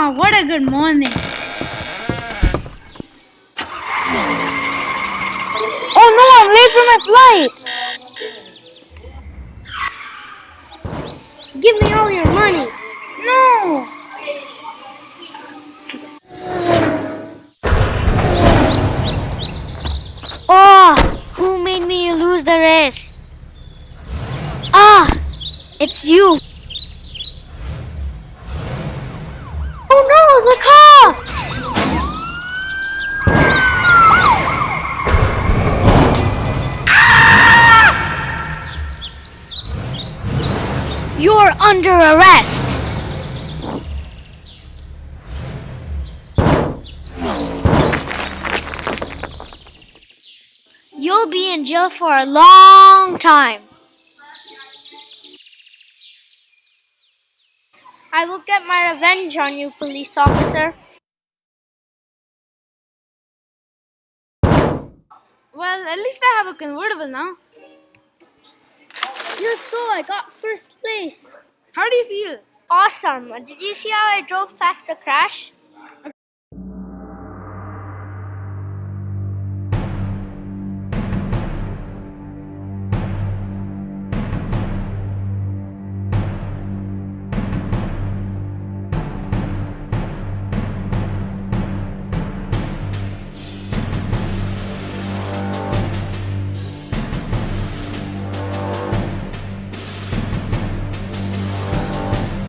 Wow, what a good morning. Oh no, I'm late for my flight. Give me all your money. No. Oh, who made me lose the race? Ah, it's you. Oh no, the cops! You're under arrest. You'll be in jail for a long time. I will get my revenge on you, police officer. Well, at least I have a convertible now. Let's go, I got first place. How do you feel? Awesome. Did you see how I drove past the crash?